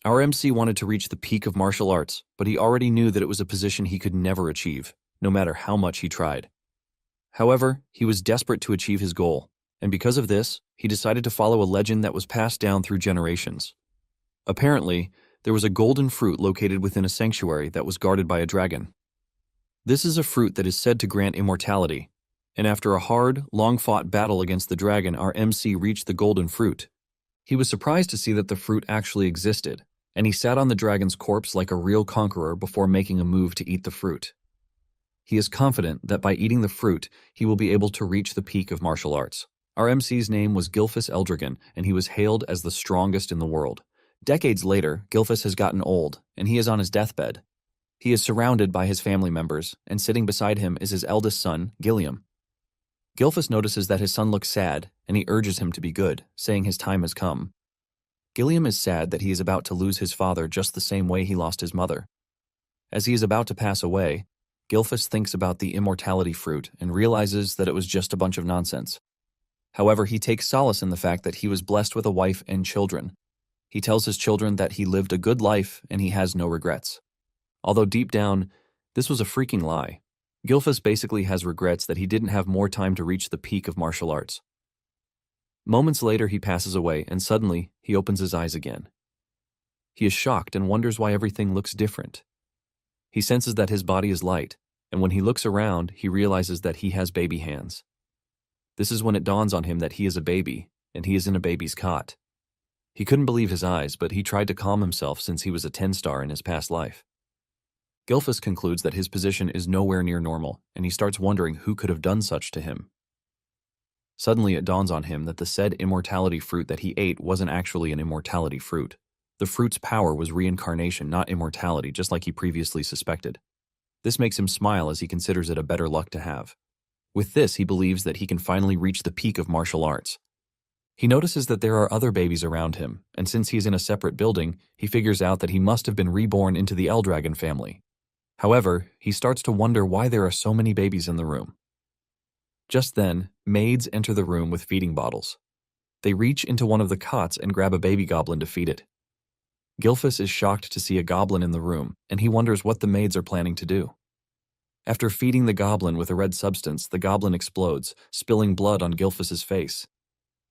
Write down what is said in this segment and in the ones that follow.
Our MC wanted to reach the peak of martial arts, but he already knew that it was a position he could never achieve, no matter how much he tried. However, he was desperate to achieve his goal, and because of this, he decided to follow a legend that was passed down through generations. Apparently, there was a golden fruit located within a sanctuary that was guarded by a dragon. This is a fruit that is said to grant immortality, and after a hard, long-fought battle against the dragon, our MC reached the golden fruit. He was surprised to see that the fruit actually existed, and he sat on the dragon's corpse like a real conqueror before making a move to eat the fruit. He is confident that by eating the fruit, he will be able to reach the peak of martial arts. Our MC's name was Gilus Lragon, and he was hailed as the strongest in the world. Decades later, Gilus has gotten old, and he is on his deathbed. He is surrounded by his family members, and sitting beside him is his eldest son, Gilliam. Gilus notices that his son looks sad, and he urges him to be good, saying his time has come. Gilliam is sad that he is about to lose his father just the same way he lost his mother. As he is about to pass away, Gilus thinks about the immortality fruit and realizes that it was just a bunch of nonsense. However, he takes solace in the fact that he was blessed with a wife and children. He tells his children that he lived a good life and he has no regrets. Although deep down, this was a freaking lie. Gilus basically has regrets that he didn't have more time to reach the peak of martial arts. Moments later, he passes away, and suddenly, he opens his eyes again. He is shocked and wonders why everything looks different. He senses that his body is light, and when he looks around, he realizes that he has baby hands. This is when it dawns on him that he is a baby, and he is in a baby's cot. He couldn't believe his eyes, but he tried to calm himself since he was a 10-star in his past life. Gilus concludes that his position is nowhere near normal, and he starts wondering who could have done such to him. Suddenly it dawns on him that the said immortality fruit that he ate wasn't actually an immortality fruit. The fruit's power was reincarnation, not immortality, just like he previously suspected. This makes him smile as he considers it a better luck to have. With this, he believes that he can finally reach the peak of martial arts. He notices that there are other babies around him, and since he is in a separate building, he figures out that he must have been reborn into the Lragon family. However, he starts to wonder why there are so many babies in the room. Just then, maids enter the room with feeding bottles. They reach into one of the cots and grab a baby goblin to feed it. Gilus is shocked to see a goblin in the room, and he wonders what the maids are planning to do. After feeding the goblin with a red substance, the goblin explodes, spilling blood on Gilus's face.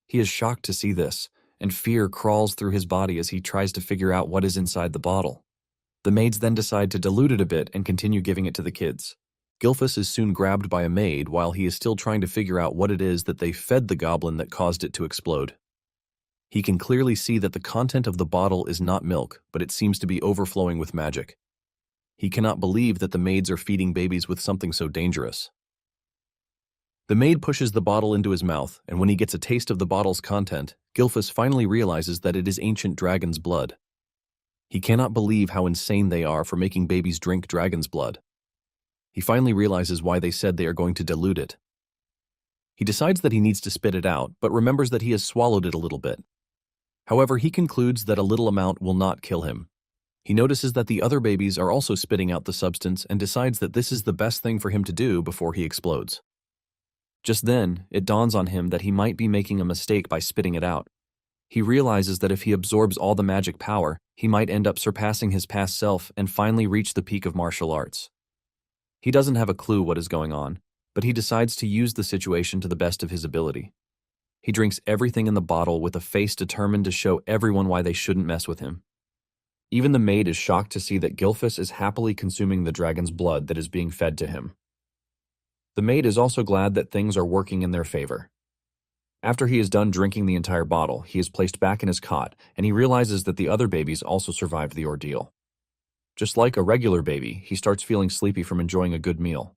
He is shocked to see this, and fear crawls through his body as he tries to figure out what is inside the bottle. The maids then decide to dilute it a bit and continue giving it to the kids. Gilus is soon grabbed by a maid while he is still trying to figure out what it is that they fed the goblin that caused it to explode. He can clearly see that the content of the bottle is not milk, but it seems to be overflowing with magic. He cannot believe that the maids are feeding babies with something so dangerous. The maid pushes the bottle into his mouth, and when he gets a taste of the bottle's content, Gilus finally realizes that it is ancient dragon's blood. He cannot believe how insane they are for making babies drink dragon's blood. He finally realizes why they said they are going to dilute it. He decides that he needs to spit it out, but remembers that he has swallowed it a little bit. However, he concludes that a little amount will not kill him. He notices that the other babies are also spitting out the substance and decides that this is the best thing for him to do before he explodes. Just then, it dawns on him that he might be making a mistake by spitting it out. He realizes that if he absorbs all the magic power, he might end up surpassing his past self and finally reach the peak of martial arts. He doesn't have a clue what is going on, but he decides to use the situation to the best of his ability. He drinks everything in the bottle with a face determined to show everyone why they shouldn't mess with him. Even the maid is shocked to see that Gilus is happily consuming the dragon's blood that is being fed to him. The maid is also glad that things are working in their favor. After he is done drinking the entire bottle, he is placed back in his cot, and he realizes that the other babies also survived the ordeal. Just like a regular baby, he starts feeling sleepy from enjoying a good meal.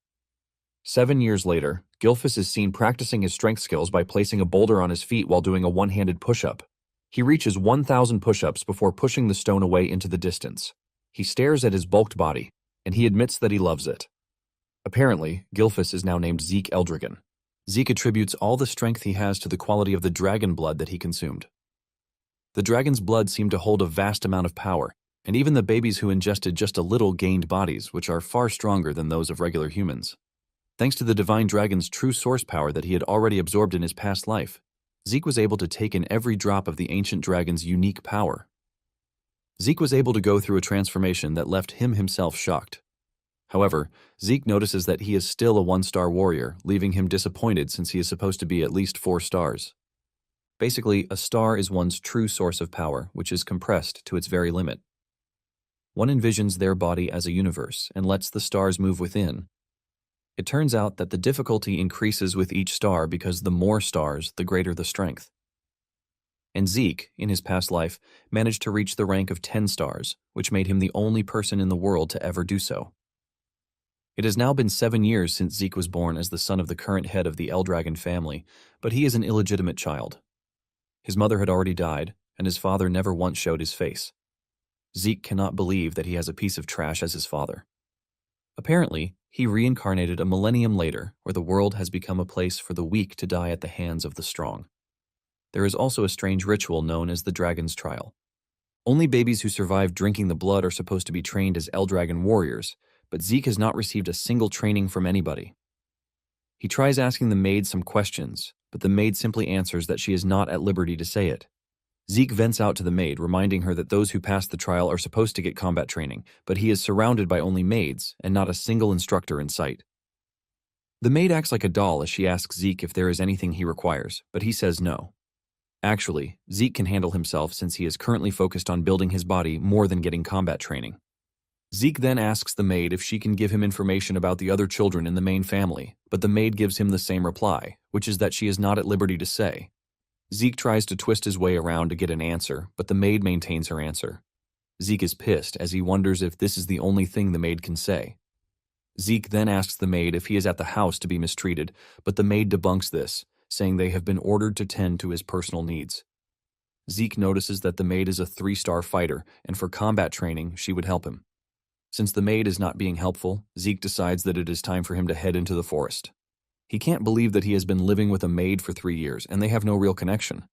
7 years later, Gilus is seen practicing his strength skills by placing a boulder on his feet while doing a one-handed push-up. He reaches 1,000 push-ups before pushing the stone away into the distance. He stares at his bulked body, and he admits that he loves it. Apparently, Gilus is now named Zeke Lragon. Zeke attributes all the strength he has to the quality of the dragon blood that he consumed. The dragon's blood seemed to hold a vast amount of power, and even the babies who ingested just a little gained bodies, which are far stronger than those of regular humans. Thanks to the divine dragon's true source power that he had already absorbed in his past life, Zeke was able to take in every drop of the ancient dragon's unique power. Zeke was able to go through a transformation that left him himself shocked. However, Zeke notices that he is still a one-star warrior, leaving him disappointed since he is supposed to be at least 4 stars. Basically, a star is one's true source of power, which is compressed to its very limit. One envisions their body as a universe and lets the stars move within. It turns out that the difficulty increases with each star because the more stars, the greater the strength. And Zeke, in his past life, managed to reach the rank of 10 stars, which made him the only person in the world to ever do so. It has now been 7 years since Zeke was born as the son of the current head of the Lragon family, but he is an illegitimate child. His mother had already died, and his father never once showed his face. Zeke cannot believe that he has a piece of trash as his father. Apparently, he reincarnated a millennium later, where the world has become a place for the weak to die at the hands of the strong. There is also a strange ritual known as the Dragon's Trial. Only babies who survive drinking the blood are supposed to be trained as Ldragon warriors, but Zeke has not received a single training from anybody. He tries asking the maid some questions, but the maid simply answers that she is not at liberty to say it. Zeke vents out to the maid, reminding her that those who pass the trial are supposed to get combat training, but he is surrounded by only maids and not a single instructor in sight. The maid acts like a doll as she asks Zeke if there is anything he requires, but he says no. Actually, Zeke can handle himself since he is currently focused on building his body more than getting combat training. Zeke then asks the maid if she can give him information about the other children in the main family, but the maid gives him the same reply, which is that she is not at liberty to say. Zeke tries to twist his way around to get an answer, but the maid maintains her answer. Zeke is pissed as he wonders if this is the only thing the maid can say. Zeke then asks the maid if he is at the house to be mistreated, but the maid debunks this, saying they have been ordered to tend to his personal needs. Zeke notices that the maid is a 3-star fighter, and for combat training, she would help him. Since the maid is not being helpful, Zeke decides that it is time for him to head into the forest. He can't believe that he has been living with a maid for 3 years, and they have no real connection.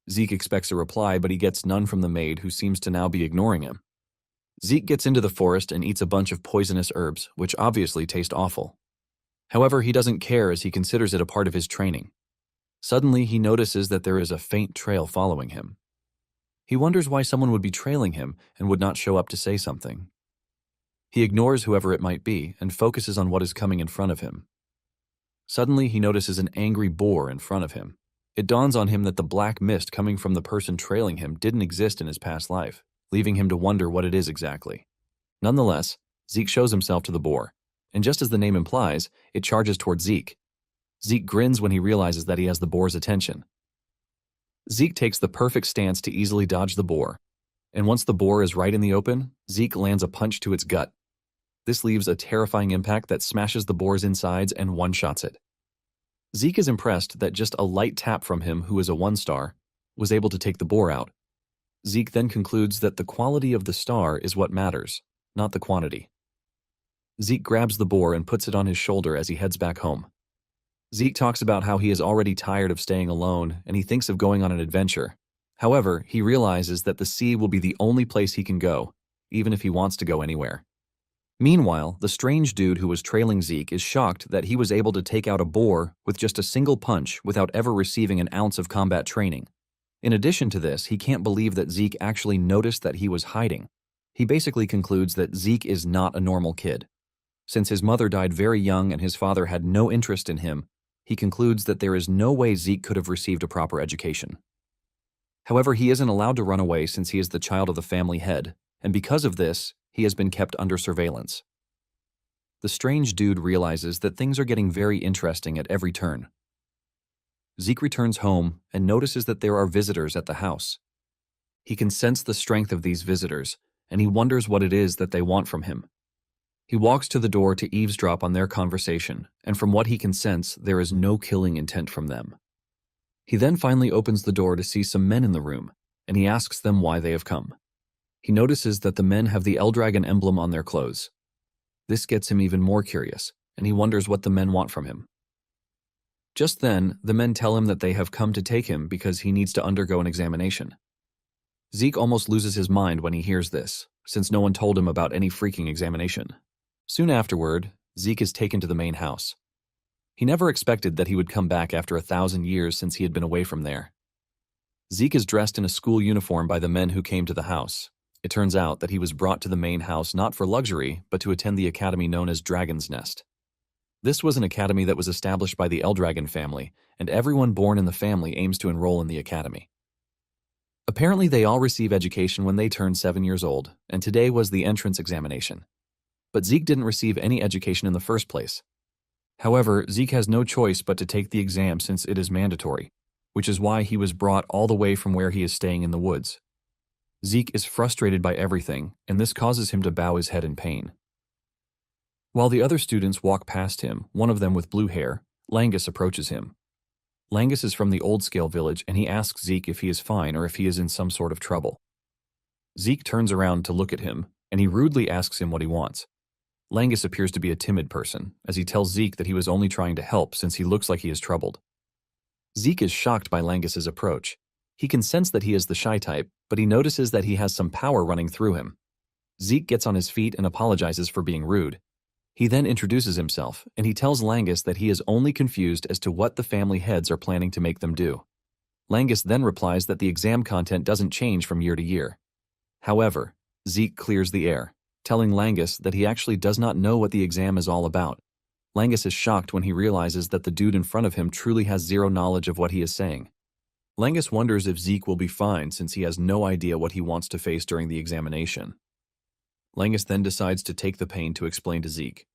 Zeke expects a reply, but he gets none from the maid, who seems to now be ignoring him. Zeke gets into the forest and eats a bunch of poisonous herbs, which obviously taste awful. However, he doesn't care as he considers it a part of his training. Suddenly, he notices that there is a faint trail following him. He wonders why someone would be trailing him and would not show up to say something. He ignores whoever it might be and focuses on what is coming in front of him. Suddenly, he notices an angry boar in front of him. It dawns on him that the black mist coming from the person trailing him didn't exist in his past life, leaving him to wonder what it is exactly. Nonetheless, Zeke shows himself to the boar, and just as the name implies, it charges toward Zeke. Zeke grins when he realizes that he has the boar's attention. Zeke takes the perfect stance to easily dodge the boar, and once the boar is right in the open, Zeke lands a punch to its gut. This leaves a terrifying impact that smashes the boar's insides and one-shots it. Zeke is impressed that just a light tap from him, who is a 1-star, was able to take the boar out. Zeke then concludes that the quality of the star is what matters, not the quantity. Zeke grabs the boar and puts it on his shoulder as he heads back home. Zeke talks about how he is already tired of staying alone and he thinks of going on an adventure. However, he realizes that the sea will be the only place he can go, even if he wants to go anywhere. Meanwhile, the strange dude who was trailing Zeke is shocked that he was able to take out a boar with just a single punch without ever receiving an ounce of combat training. In addition to this, he can't believe that Zeke actually noticed that he was hiding. He basically concludes that Zeke is not a normal kid. Since his mother died very young and his father had no interest in him, he concludes that there is no way Zeke could have received a proper education. However, he isn't allowed to run away since he is the child of the family head, and because of this, he has been kept under surveillance. The strange dude realizes that things are getting very interesting at every turn. Zeke returns home and notices that there are visitors at the house. He can sense the strength of these visitors, and he wonders what it is that they want from him. He walks to the door to eavesdrop on their conversation, and from what he can sense, there is no killing intent from them. He then finally opens the door to see some men in the room, and he asks them why they have come. He notices that the men have the Ldragon emblem on their clothes. This gets him even more curious, and he wonders what the men want from him. Just then, the men tell him that they have come to take him because he needs to undergo an examination. Zeke almost loses his mind when he hears this, since no one told him about any freaking examination. Soon afterward, Zeke is taken to the main house. He never expected that he would come back after 1,000 years since he had been away from there. Zeke is dressed in a school uniform by the men who came to the house. It turns out that he was brought to the main house not for luxury, but to attend the academy known as Dragon's Nest. This was an academy that was established by the Lragon family, and everyone born in the family aims to enroll in the academy. Apparently, they all receive education when they turn 7 years old, and today was the entrance examination. But Zeke didn't receive any education in the first place. However, Zeke has no choice but to take the exam since it is mandatory, which is why he was brought all the way from where he is staying in the woods. Zeke is frustrated by everything, and this causes him to bow his head in pain. While the other students walk past him, one of them with blue hair, Langus approaches him. Langus is from the Old Scale village, and he asks Zeke if he is fine or if he is in some sort of trouble. Zeke turns around to look at him, and he rudely asks him what he wants. Langus appears to be a timid person, as he tells Zeke that he was only trying to help since he looks like he is troubled. Zeke is shocked by Langus's approach. He can sense that he is the shy type, but he notices that he has some power running through him. Zeke gets on his feet and apologizes for being rude. He then introduces himself, and he tells Langus that he is only confused as to what the family heads are planning to make them do. Langus then replies that the exam content doesn't change from year to year. However, Zeke clears the air, telling Langus that he actually does not know what the exam is all about. Langus is shocked when he realizes that the dude in front of him truly has zero knowledge of what he is saying. Langus wonders if Zeke will be fine since he has no idea what he wants to face during the examination. Langus then decides to take the pain to explain to Zeke.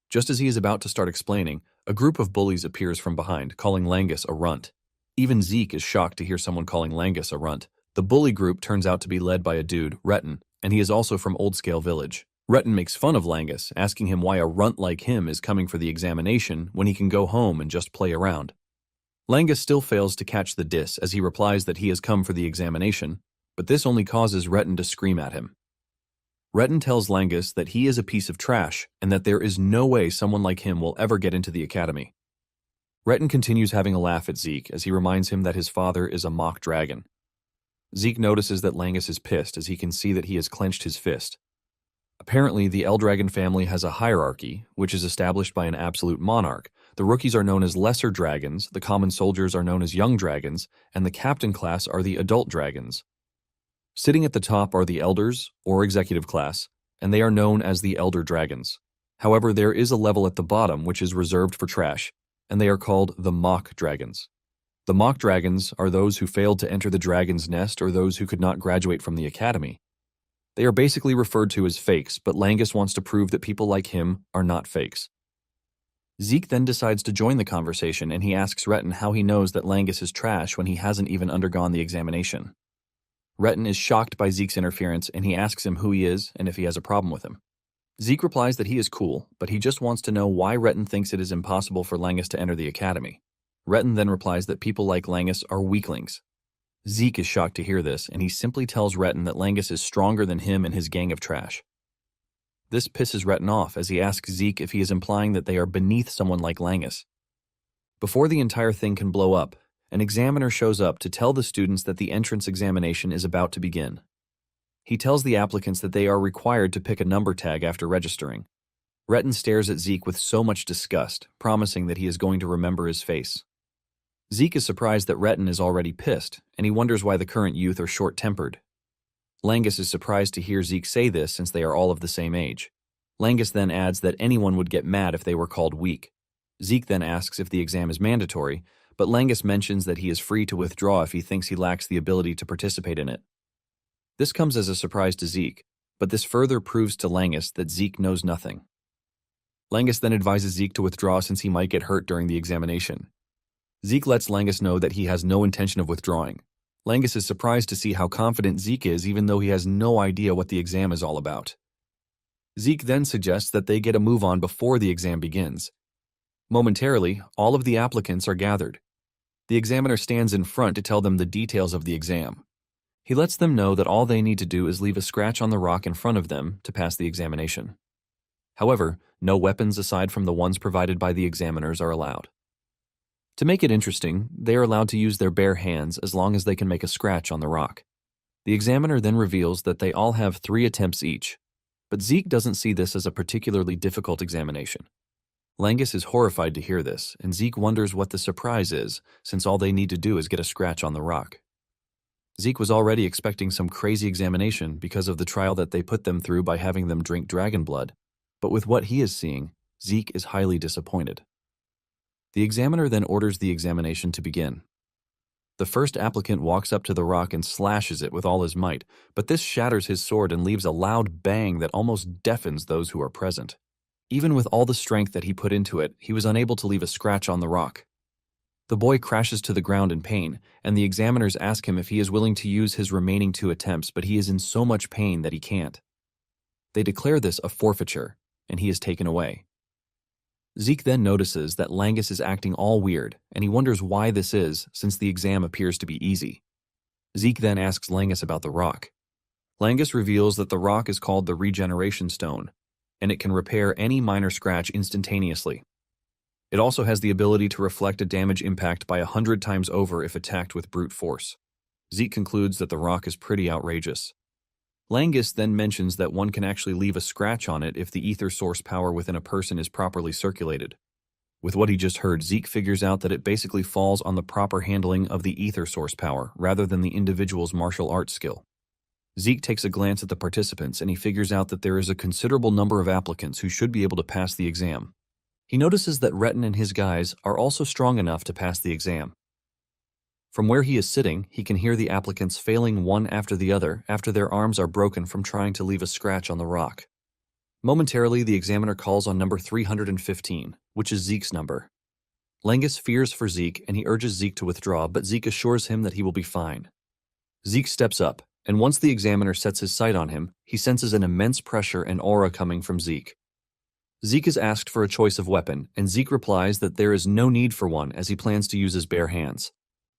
Just as he is about to start explaining, a group of bullies appears from behind, calling Langus a runt. Even Zeke is shocked to hear someone calling Langus a runt. The bully group turns out to be led by a dude, Retin, and he is also from Old Scale Village. Retin makes fun of Langus, asking him why a runt like him is coming for the examination when he can go home and just play around. Langus still fails to catch the diss as he replies that he has come for the examination, but this only causes Retin to scream at him. Retin tells Langus that he is a piece of trash and that there is no way someone like him will ever get into the academy. Retin continues having a laugh at Zeke as he reminds him that his father is a mock dragon. Zeke notices that Langus is pissed as he can see that he has clenched his fist. Apparently, the Lragon family has a hierarchy, which is established by an absolute monarch. The rookies are known as lesser dragons, the common soldiers are known as young dragons, and the captain class are the adult dragons. Sitting at the top are the elders, or executive class, and they are known as the elder dragons. However, there is a level at the bottom which is reserved for trash, and they are called the mock dragons. The mock dragons are those who failed to enter the dragon's nest or those who could not graduate from the academy. They are basically referred to as fakes, but Langus wants to prove that people like him are not fakes. Zeke then decides to join the conversation, and he asks Retin how he knows that Langus is trash when he hasn't even undergone the examination. Retin is shocked by Zeke's interference, and he asks him who he is and if he has a problem with him. Zeke replies that he is cool, but he just wants to know why Retin thinks it is impossible for Langus to enter the academy. Retin then replies that people like Langus are weaklings. Zeke is shocked to hear this, and he simply tells Retin that Langus is stronger than him and his gang of trash. This pisses Retin off as he asks Zeke if he is implying that they are beneath someone like Langus. Before the entire thing can blow up, an examiner shows up to tell the students that the entrance examination is about to begin. He tells the applicants that they are required to pick a number tag after registering. Retin stares at Zeke with so much disgust, promising that he is going to remember his face. Zeke is surprised that Retin is already pissed, and he wonders why the current youth are short-tempered. Langus is surprised to hear Zeke say this since they are all of the same age. Langus then adds that anyone would get mad if they were called weak. Zeke then asks if the exam is mandatory, but Langus mentions that he is free to withdraw if he thinks he lacks the ability to participate in it. This comes as a surprise to Zeke, but this further proves to Langus that Zeke knows nothing. Langus then advises Zeke to withdraw since he might get hurt during the examination. Zeke lets Langus know that he has no intention of withdrawing. Langus is surprised to see how confident Zeke is even though he has no idea what the exam is all about. Zeke then suggests that they get a move on before the exam begins. Momentarily, all of the applicants are gathered. The examiner stands in front to tell them the details of the exam. He lets them know that all they need to do is leave a scratch on the rock in front of them to pass the examination. However, no weapons aside from the ones provided by the examiners are allowed. To make it interesting, they are allowed to use their bare hands as long as they can make a scratch on the rock. The examiner then reveals that they all have 3 attempts each, but Zeke doesn't see this as a particularly difficult examination. Langus is horrified to hear this, and Zeke wonders what the surprise is, since all they need to do is get a scratch on the rock. Zeke was already expecting some crazy examination because of the trial that they put them through by having them drink dragon blood, but with what he is seeing, Zeke is highly disappointed. The examiner then orders the examination to begin. The first applicant walks up to the rock and slashes it with all his might, but this shatters his sword and leaves a loud bang that almost deafens those who are present. Even with all the strength that he put into it, he was unable to leave a scratch on the rock. The boy crashes to the ground in pain, and the examiners ask him if he is willing to use his remaining 2 attempts, but he is in so much pain that he can't. They declare this a forfeiture, and he is taken away. Zeke then notices that Langus is acting all weird, and he wonders why this is, since the exam appears to be easy. Zeke then asks Langus about the rock. Langus reveals that the rock is called the Regeneration Stone, and it can repair any minor scratch instantaneously. It also has the ability to reflect a damage impact by 100 times over if attacked with brute force. Zeke concludes that the rock is pretty outrageous. Langus then mentions that one can actually leave a scratch on it if the ether source power within a person is properly circulated. With what he just heard, Zeke figures out that it basically falls on the proper handling of the ether source power rather than the individual's martial arts skill. Zeke takes a glance at the participants and he figures out that there is a considerable number of applicants who should be able to pass the exam. He notices that Retin and his guys are also strong enough to pass the exam. From where he is sitting, he can hear the applicants failing one after the other after their arms are broken from trying to leave a scratch on the rock. Momentarily, the examiner calls on number 315, which is Zeke's number. Langus fears for Zeke and he urges Zeke to withdraw, but Zeke assures him that he will be fine. Zeke steps up, and once the examiner sets his sight on him, he senses an immense pressure and aura coming from Zeke. Zeke is asked for a choice of weapon, and Zeke replies that there is no need for one as he plans to use his bare hands.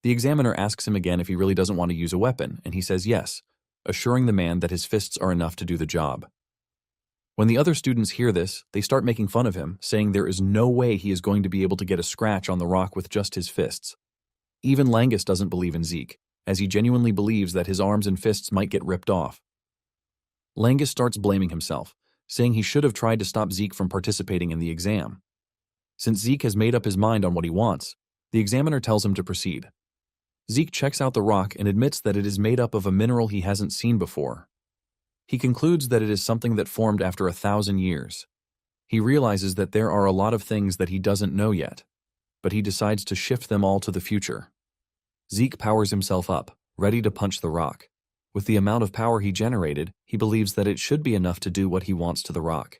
The examiner asks him again if he really doesn't want to use a weapon, and he says yes, assuring the man that his fists are enough to do the job. When the other students hear this, they start making fun of him, saying there is no way he is going to be able to get a scratch on the rock with just his fists. Even Langus doesn't believe in Zeke, as he genuinely believes that his arms and fists might get ripped off. Langus starts blaming himself, saying he should have tried to stop Zeke from participating in the exam. Since Zeke has made up his mind on what he wants, the examiner tells him to proceed. Zeke checks out the rock and admits that it is made up of a mineral he hasn't seen before. He concludes that it is something that formed after 1,000 years. He realizes that there are a lot of things that he doesn't know yet, but he decides to shift them all to the future. Zeke powers himself up, ready to punch the rock. With the amount of power he generated, he believes that it should be enough to do what he wants to the rock.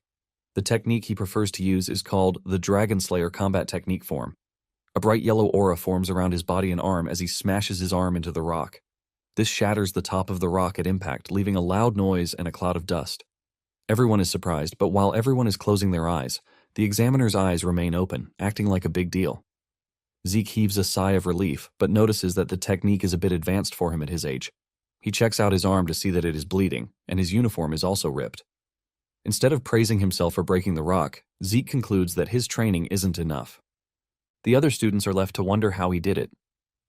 The technique he prefers to use is called the Dragon Slayer combat technique form. A bright yellow aura forms around his body and arm as he smashes his arm into the rock. This shatters the top of the rock at impact, leaving a loud noise and a cloud of dust. Everyone is surprised, but while everyone is closing their eyes, the examiner's eyes remain open, acting like a big deal. Zeke heaves a sigh of relief, but notices that the technique is a bit advanced for him at his age. He checks out his arm to see that it is bleeding, and his uniform is also ripped. Instead of praising himself for breaking the rock, Zeke concludes that his training isn't enough. The other students are left to wonder how he did it.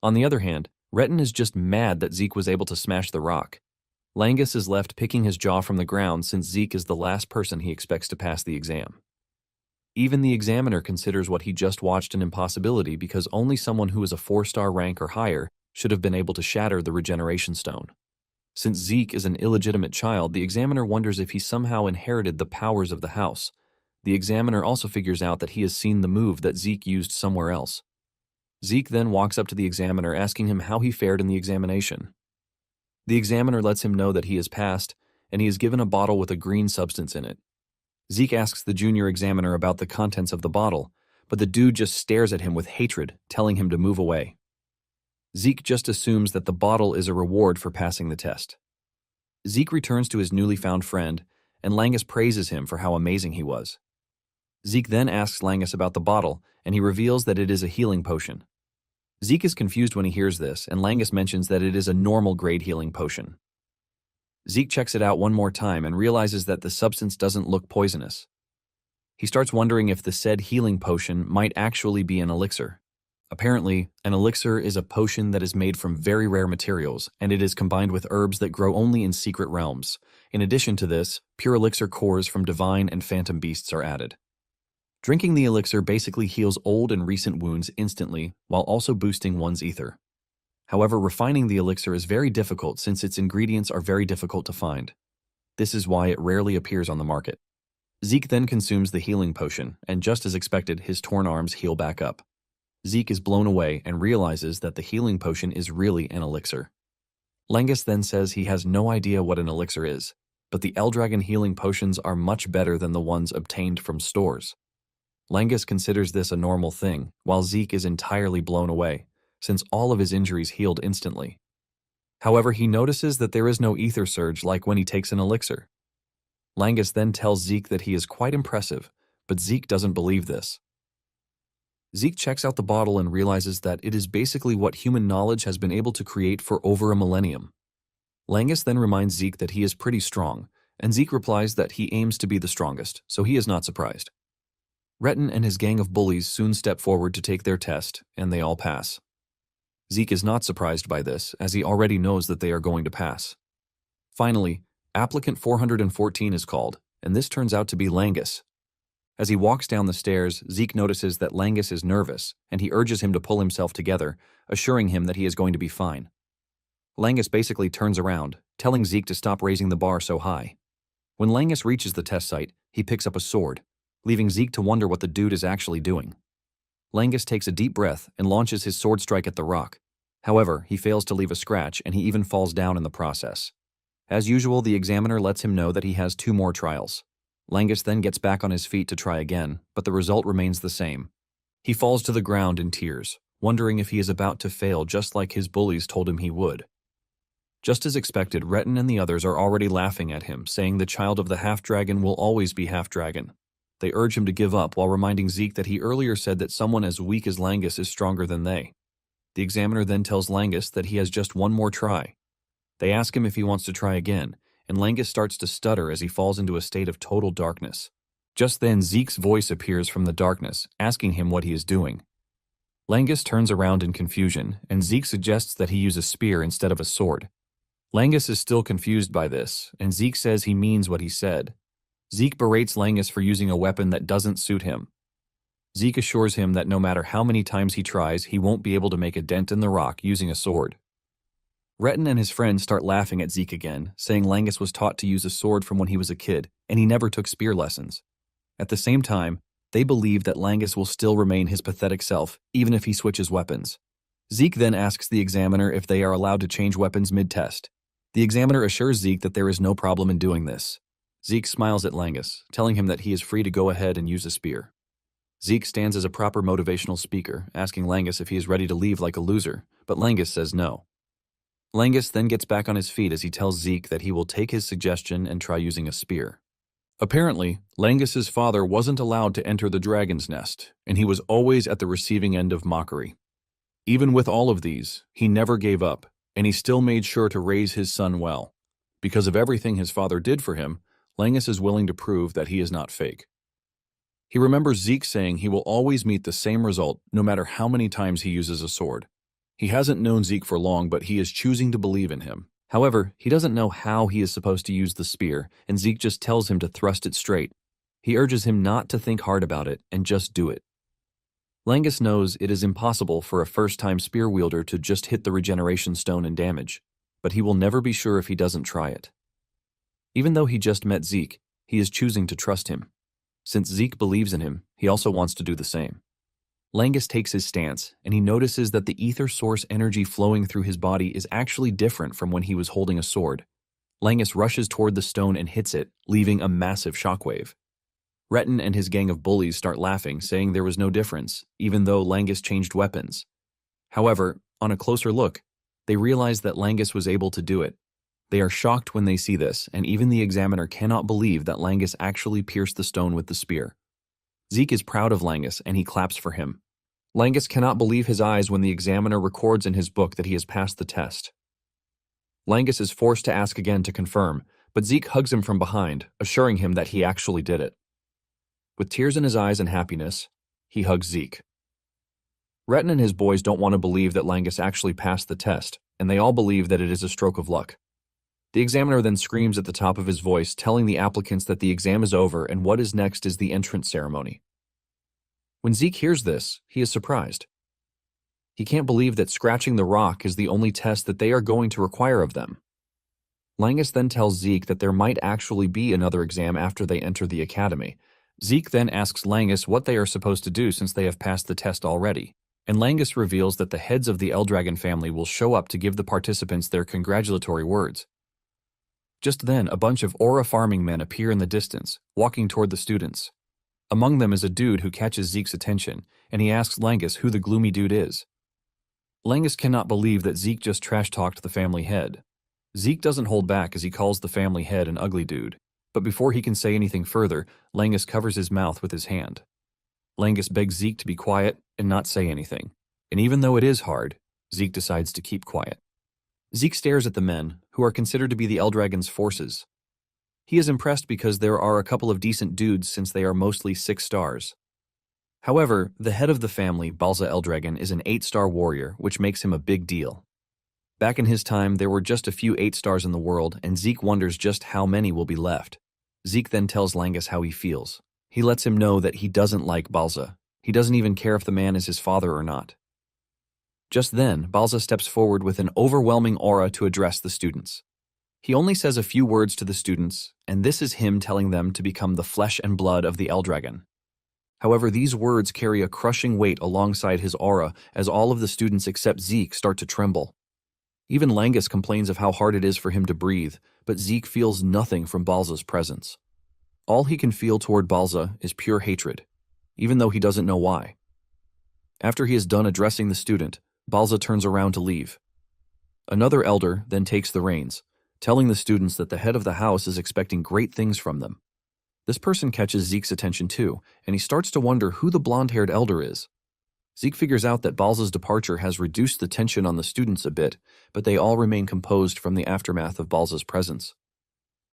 On the other hand, Retin is just mad that Zeke was able to smash the rock. Langus is left picking his jaw from the ground since Zeke is the last person he expects to pass the exam. Even the examiner considers what he just watched an impossibility because only someone who is a 4-star rank or higher should have been able to shatter the Regeneration Stone. Since Zeke is an illegitimate child, the examiner wonders if he somehow inherited the powers of the house. The examiner also figures out that he has seen the move that Zeke used somewhere else. Zeke then walks up to the examiner asking him how he fared in the examination. The examiner lets him know that he has passed, and he is given a bottle with a green substance in it. Zeke asks the junior examiner about the contents of the bottle, but the dude just stares at him with hatred, telling him to move away. Zeke just assumes that the bottle is a reward for passing the test. Zeke returns to his newly found friend, and Langus praises him for how amazing he was. Zeke then asks Langus about the bottle, and he reveals that it is a healing potion. Zeke is confused when he hears this, and Langus mentions that it is a normal grade healing potion. Zeke checks it out one more time and realizes that the substance doesn't look poisonous. He starts wondering if the said healing potion might actually be an elixir. Apparently, an elixir is a potion that is made from very rare materials, and it is combined with herbs that grow only in secret realms. In addition to this, pure elixir cores from divine and phantom beasts are added. Drinking the elixir basically heals old and recent wounds instantly, while also boosting one's ether. However, refining the elixir is very difficult since its ingredients are very difficult to find. This is why it rarely appears on the market. Zeke then consumes the healing potion, and just as expected, his torn arms heal back up. Zeke is blown away and realizes that the healing potion is really an elixir. Langus then says he has no idea what an elixir is, but the Lragon healing potions are much better than the ones obtained from stores. Langus considers this a normal thing, while Zeke is entirely blown away, since all of his injuries healed instantly. However, he notices that there is no ether surge like when he takes an elixir. Langus then tells Zeke that he is quite impressive, but Zeke doesn't believe this. Zeke checks out the bottle and realizes that it is basically what human knowledge has been able to create for over a millennium. Langus then reminds Zeke that he is pretty strong, and Zeke replies that he aims to be the strongest, so he is not surprised. Retin and his gang of bullies soon step forward to take their test, and they all pass. Zeke is not surprised by this, as he already knows that they are going to pass. Finally, applicant 414 is called, and this turns out to be Langus. As he walks down the stairs, Zeke notices that Langus is nervous, and he urges him to pull himself together, assuring him that he is going to be fine. Langus basically turns around, telling Zeke to stop raising the bar so high. When Langus reaches the test site, he picks up a sword, leaving Zeke to wonder what the dude is actually doing. Langus takes a deep breath and launches his sword strike at the rock. However, he fails to leave a scratch, and he even falls down in the process. As usual, the examiner lets him know that he has 2 more trials. Langus then gets back on his feet to try again, but the result remains the same. He falls to the ground in tears, wondering if he is about to fail just like his bullies told him he would. Just as expected, Retin and the others are already laughing at him, saying the child of the half-dragon will always be half-dragon. They urge him to give up while reminding Zeke that he earlier said that someone as weak as Langus is stronger than they. The examiner then tells Langus that he has just 1 more try. They ask him if he wants to try again, and Langus starts to stutter as he falls into a state of total darkness. Just then, Zeke's voice appears from the darkness, asking him what he is doing. Langus turns around in confusion, and Zeke suggests that he use a spear instead of a sword. Langus is still confused by this, and Zeke says he means what he said. Zeke berates Langus for using a weapon that doesn't suit him. Zeke assures him that no matter how many times he tries, he won't be able to make a dent in the rock using a sword. Retin and his friends start laughing at Zeke again, saying Langus was taught to use a sword from when he was a kid, and he never took spear lessons. At the same time, they believe that Langus will still remain his pathetic self, even if he switches weapons. Zeke then asks the examiner if they are allowed to change weapons mid-test. The examiner assures Zeke that there is no problem in doing this. Zeke smiles at Langus, telling him that he is free to go ahead and use a spear. Zeke stands as a proper motivational speaker, asking Langus if he is ready to leave like a loser, but Langus says no. Langus then gets back on his feet as he tells Zeke that he will take his suggestion and try using a spear. Apparently, Langus's father wasn't allowed to enter the dragon's nest, and he was always at the receiving end of mockery. Even with all of these, he never gave up, and he still made sure to raise his son well. Because of everything his father did for him, Langus is willing to prove that he is not fake. He remembers Zeke saying he will always meet the same result no matter how many times he uses a sword. He hasn't known Zeke for long, but he is choosing to believe in him. However, he doesn't know how he is supposed to use the spear, and Zeke just tells him to thrust it straight. He urges him not to think hard about it and just do it. Langus knows it is impossible for a first-time spear wielder to just hit the regeneration stone and damage, but he will never be sure if he doesn't try it. Even though he just met Zeke, he is choosing to trust him. Since Zeke believes in him, he also wants to do the same. Langus takes his stance, and he notices that the ether source energy flowing through his body is actually different from when he was holding a sword. Langus rushes toward the stone and hits it, leaving a massive shockwave. Retin and his gang of bullies start laughing, saying there was no difference, even though Langus changed weapons. However, on a closer look, they realize that Langus was able to do it. They are shocked when they see this, and even the examiner cannot believe that Langus actually pierced the stone with the spear. Zeke is proud of Langus, and he claps for him. Langus cannot believe his eyes when the examiner records in his book that he has passed the test. Langus is forced to ask again to confirm, but Zeke hugs him from behind, assuring him that he actually did it. With tears in his eyes and happiness, he hugs Zeke. Retin and his boys don't want to believe that Langus actually passed the test, and they all believe that it is a stroke of luck. The examiner then screams at the top of his voice, telling the applicants that the exam is over and what is next is the entrance ceremony. When Zeke hears this, he is surprised. He can't believe that scratching the rock is the only test that they are going to require of them. Langus then tells Zeke that there might actually be another exam after they enter the academy. Zeke then asks Langus what they are supposed to do since they have passed the test already, and Langus reveals that the heads of the Lragon family will show up to give the participants their congratulatory words. Just then, a bunch of aura farming men appear in the distance, walking toward the students. Among them is a dude who catches Zeke's attention, and he asks Langus who the gloomy dude is. Langus cannot believe that Zeke just trash-talked the family head. Zeke doesn't hold back as he calls the family head an ugly dude, but before he can say anything further, Langus covers his mouth with his hand. Langus begs Zeke to be quiet and not say anything, and even though it is hard, Zeke decides to keep quiet. Zeke stares at the men, who are considered to be the Ldragon's forces. He is impressed because there are a couple of decent dudes since they are mostly 6 stars. However, the head of the family, Balza Ldragon, is an 8-star warrior, which makes him a big deal. Back in his time, there were just a few 8 stars in the world, and Zeke wonders just how many will be left. Zeke then tells Langus how he feels. He lets him know that he doesn't like Balza. He doesn't even care if the man is his father or not. Just then, Balza steps forward with an overwhelming aura to address the students. He only says a few words to the students, and this is him telling them to become the flesh and blood of the Ldragon. However, these words carry a crushing weight alongside his aura as all of the students except Zeke start to tremble. Even Langus complains of how hard it is for him to breathe, but Zeke feels nothing from Balza's presence. All he can feel toward Balza is pure hatred, even though he doesn't know why. After he is done addressing the student, Balza turns around to leave. Another elder then takes the reins, telling the students that the head of the house is expecting great things from them. This person catches Zeke's attention too, and he starts to wonder who the blonde-haired elder is. Zeke figures out that Balza's departure has reduced the tension on the students a bit, but they all remain composed from the aftermath of Balza's presence.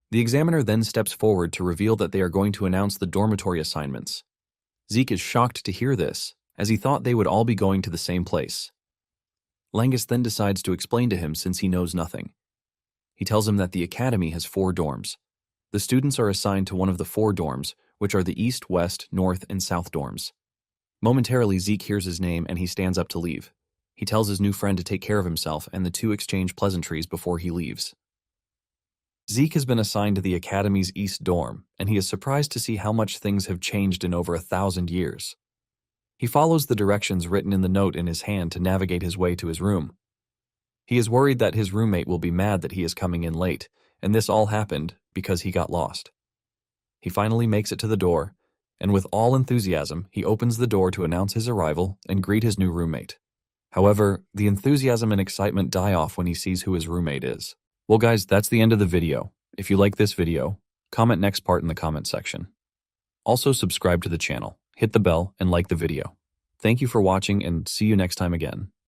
The examiner then steps forward to reveal that they are going to announce the dormitory assignments. Zeke is shocked to hear this, as he thought they would all be going to the same place. Langus then decides to explain to him since he knows nothing. He tells him that the academy has 4 dorms. The students are assigned to one of the 4 dorms, which are the East, West, North, and South dorms. Momentarily, Zeke hears his name and he stands up to leave. He tells his new friend to take care of himself, and the two exchange pleasantries before he leaves. Zeke has been assigned to the Academy's East dorm, and he is surprised to see how much things have changed in over 1,000 years. He follows the directions written in the note in his hand to navigate his way to his room. He is worried that his roommate will be mad that he is coming in late, and this all happened because he got lost. He finally makes it to the door, and with all enthusiasm, he opens the door to announce his arrival and greet his new roommate. However, the enthusiasm and excitement die off when he sees who his roommate is. Well guys, that's the end of the video. If you like this video, comment next part in the comment section. Also subscribe to the channel, hit the bell, and like the video. Thank you for watching and see you next time again.